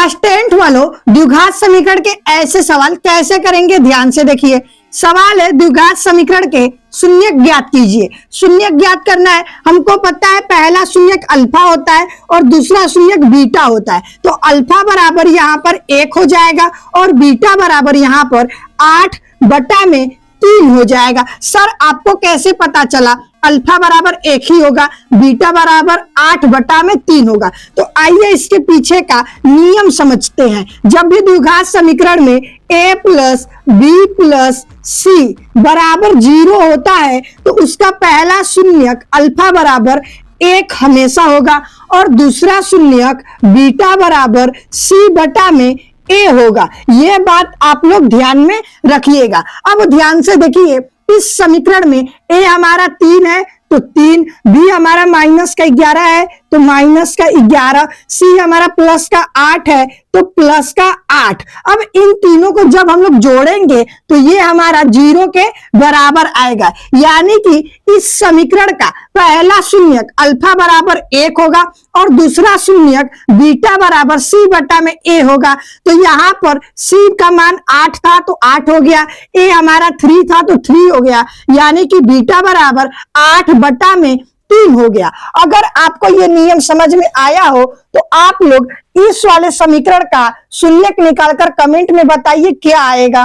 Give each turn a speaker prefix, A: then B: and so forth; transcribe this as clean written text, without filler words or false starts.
A: Class 10th वालों, द्विघात समीकरण के ऐसे सवाल कैसे करेंगे ध्यान से देखिए। सवाल है द्विघात समीकरण के शून्यक ज्ञात कीजिए। शून्यक ज्ञात करना है, हमको पता है पहला शून्यक अल्फा होता है और दूसरा शून्यक बीटा होता है। तो अल्फा बराबर यहाँ पर 1 हो जाएगा और बीटा बराबर यहाँ पर 8/3 हो जाएगा। सर आपको कैसे पता चला अल्फा बराबर 1 ही होगा, बीटा बराबर 8/3 होगा? तो आइए इसके पीछे का नियम समझते हैं। जब भी द्विघात समीकरण में a प्लस बी प्लस सी बराबर 0 होता है तो उसका पहला शून्यक अल्फा बराबर 1 हमेशा होगा और दूसरा शून्यक बीटा बराबर c/a होगा। यह बात आप लोग ध्यान में रखिएगा। अब ध्यान से देखिए, इस समीकरण में a हमारा 3 है तो 3, b हमारा -11 है तो -11, c हमारा +8 है तो +8। अब इन तीनों को जब हम लोग जोड़ेंगे तो ये हमारा 0 के बराबर आएगा, यानी कि इस समीकरण का पहला शून्यक अल्फा बराबर 1 होगा और दूसरा शून्यक बीटा बराबर c/a होगा। तो यहाँ पर c का मान 8 था तो 8 हो गया, a हमारा 3 था तो 3 हो गया, यानी कि बीटा बराबर 8/3 हो गया। अगर आपको ये नियम समझ में आया हो तो आप लोग इस वाले समीकरण का शून्यक निकालकर कमेंट में बताइए क्या आएगा।